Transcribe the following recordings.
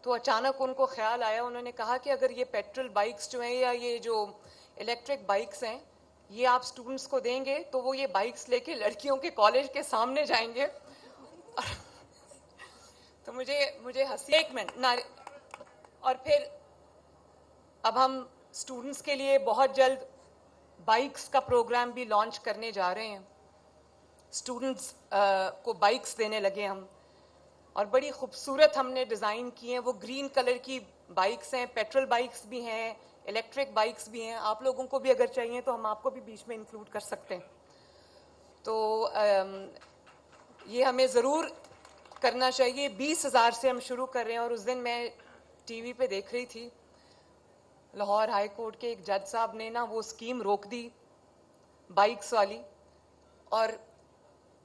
तो अचानक उनको ख्याल आया, उन्होंने कहा कि अगर ये पेट्रोल बाइक्स जो हैं या ये जो इलेक्ट्रिक बाइक्स हैं ये आप स्टूडेंट्स को देंगे तो वो ये बाइक्स लेके लड़कियों के कॉलेज के सामने जाएंगे। तो मुझे मुझे हंसी, एक मिनट ना, और फिर अब हम स्टूडेंट्स के लिए बहुत जल्द बाइक्स का प्रोग्राम भी लॉन्च करने जा रहे हैं। स्टूडेंट्स को बाइक्स देने लगे हम, और बड़ी खूबसूरत हमने डिज़ाइन की हैं। वो ग्रीन कलर की बाइक्स हैं, पेट्रोल बाइक्स भी हैं, इलेक्ट्रिक बाइक्स भी हैं। आप लोगों को भी अगर चाहिए तो हम आपको भी बीच में इंक्लूड कर सकते हैं। तो ये हमें ज़रूर करना चाहिए। 20,000 से हम शुरू कर रहे हैं। और उस दिन मैं टीवी पे देख रही थी, लाहौर हाई कोर्ट के एक जज साहब ने ना वो स्कीम रोक दी बाइक्स वाली, और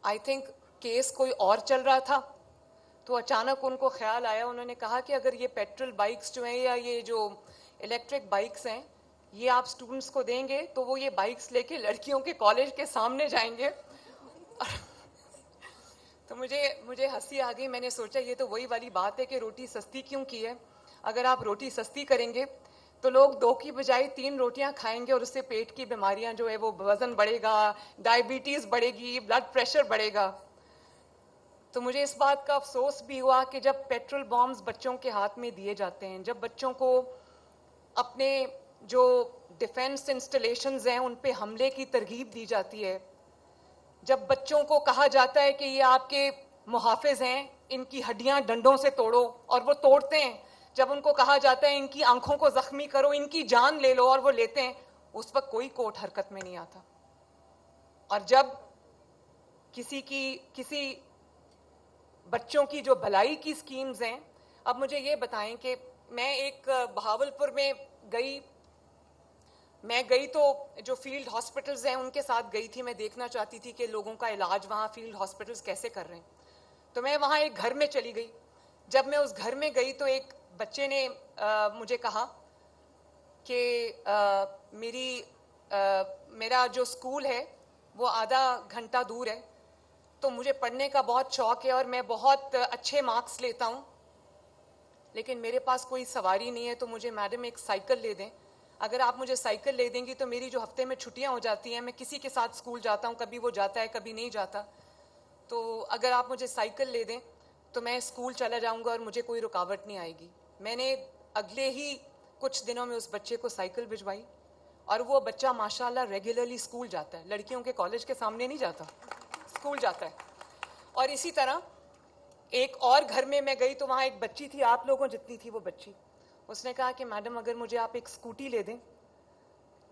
आई थिंक केस कोई और चल रहा था। तो अचानक उनको ख्याल आया, उन्होंने कहा कि अगर ये पेट्रोल बाइक्स जो हैं या ये जो इलेक्ट्रिक बाइक्स हैं ये आप स्टूडेंट्स को देंगे तो वो ये बाइक्स लेके लड़कियों के कॉलेज के सामने जाएंगे। तो मुझे हंसी आ गई। मैंने सोचा ये तो वही वाली बात है कि रोटी सस्ती क्यों की है। अगर आप रोटी सस्ती करेंगे तो लोग 2 की बजाय 3 रोटियां खाएंगे, और उससे पेट की बीमारियां जो है वो वजन बढ़ेगा, डायबिटीज बढ़ेगी, ब्लड प्रेशर बढ़ेगा। तो मुझे इस बात का अफसोस भी हुआ कि जब पेट्रोल बॉम्ब्स बच्चों के हाथ में दिए जाते हैं, जब बच्चों को अपने जो डिफेंस इंस्टॉलेशंस हैं उन पे हमले की तरगीब दी जाती है, जब बच्चों को कहा जाता है कि ये आपके मुहाफिज हैं, इनकी हड्डियां डंडों से तोड़ो, और वो तोड़ते हैं, जब उनको कहा जाता है इनकी आंखों को जख्मी करो, इनकी जान ले लो, और वो लेते हैं, उस वक्त कोई कोर्ट हरकत में नहीं आता। और जब किसी बच्चों की जो भलाई की स्कीम्स हैं, अब मुझे ये बताएं कि मैं एक बहावलपुर में गई, तो जो फील्ड हॉस्पिटल्स हैं उनके साथ गई थी। मैं देखना चाहती थी कि लोगों का इलाज वहाँ फील्ड हॉस्पिटल्स कैसे कर रहे हैं। तो मैं वहाँ एक घर में चली गई। जब मैं उस घर में गई तो एक बच्चे ने मुझे कहा कि मेरा जो स्कूल है वो आधा घंटा दूर है, तो मुझे पढ़ने का बहुत शौक है और मैं बहुत अच्छे मार्क्स लेता हूँ, लेकिन मेरे पास कोई सवारी नहीं है, तो मुझे मैडम एक साइकिल ले दें। अगर आप मुझे साइकिल ले देंगी तो मेरी जो हफ्ते में छुट्टियां हो जाती हैं, मैं किसी के साथ स्कूल जाता हूं, कभी वो जाता है कभी नहीं जाता, तो अगर आप मुझे साइकिल ले दें तो मैं स्कूल चला जाऊंगा और मुझे कोई रुकावट नहीं आएगी। मैंने अगले ही कुछ दिनों में उस बच्चे को साइकिल भिजवाई, और वो बच्चा माशाल्लाह रेगुलरली स्कूल जाता है, लड़कियों के कॉलेज के सामने नहीं जाता, स्कूल जाता है। और इसी तरह एक और घर में मैं गई तो वहाँ एक बच्ची थी, आप लोगों जितनी थी वो बच्ची। उसने कहा कि मैडम अगर मुझे आप एक स्कूटी ले दें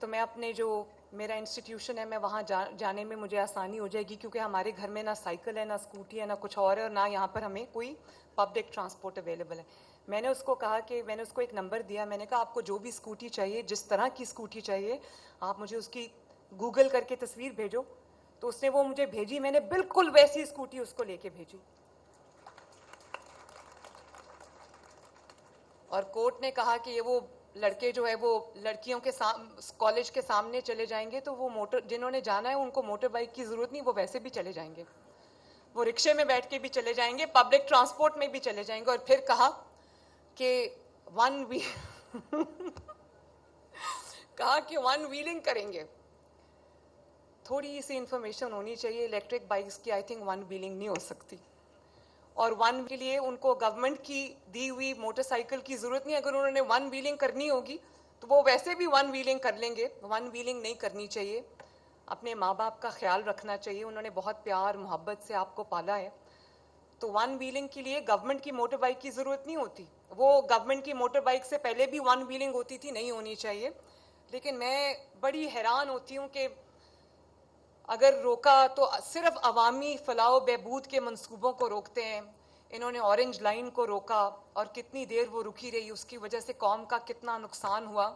तो मैं अपने जो मेरा इंस्टीट्यूशन है मैं वहाँ जाने में मुझे आसानी हो जाएगी, क्योंकि हमारे घर में ना साइकिल है, ना स्कूटी है, ना कुछ और है, और ना यहाँ पर हमें कोई पब्लिक ट्रांसपोर्ट अवेलेबल है। मैंने उसको एक नंबर दिया। मैंने कहा आपको जो भी स्कूटी चाहिए, जिस तरह की स्कूटी चाहिए, आप मुझे उसकी गूगल करके तस्वीर भेजो। तो उसने वो मुझे भेजी, मैंने बिल्कुल वैसी स्कूटी उसको लेके भेजी। और कोर्ट ने कहा कि ये वो लड़के जो है वो लड़कियों के कॉलेज के सामने चले जाएंगे, तो वो जिन्होंने जाना है उनको मोटर बाइक की जरूरत नहीं, वो वैसे भी चले जाएंगे, वो रिक्शे में बैठ के भी चले जाएंगे, पब्लिक ट्रांसपोर्ट में भी चले जाएंगे। और फिर कहा कि वन व्हीलिंग करेंगे। थोड़ी सी इंफॉर्मेशन होनी चाहिए, इलेक्ट्रिक बाइक्स की आई थिंक वन व्हीलिंग नहीं हो सकती, और वन के लिए उनको गवर्नमेंट की दी हुई मोटरसाइकिल की जरूरत नहीं। अगर उन्होंने वन व्हीलिंग करनी होगी तो वो वैसे भी वन व्हीलिंग कर लेंगे। वन व्हीलिंग नहीं करनी चाहिए। अपने माँ बाप का ख्याल रखना चाहिए, उन्होंने बहुत प्यार मोहब्बत से आपको पाला है। तो वन व्हीलिंग के लिए गवर्नमेंट की मोटर बाइक की जरूरत नहीं होती। वो गवर्नमेंट की मोटर बाइक से पहले भी वन व्हीलिंग होती थी, नहीं होनी चाहिए। लेकिन मैं बड़ी हैरान होती हूँ कि अगर रोका तो सिर्फ अवामी फलाह बहबूद के मंसूबों को रोकते हैं। इन्होंने ऑरेंज लाइन को रोका, और कितनी देर वो रुकी रही, उसकी वजह से कौम का कितना नुकसान हुआ।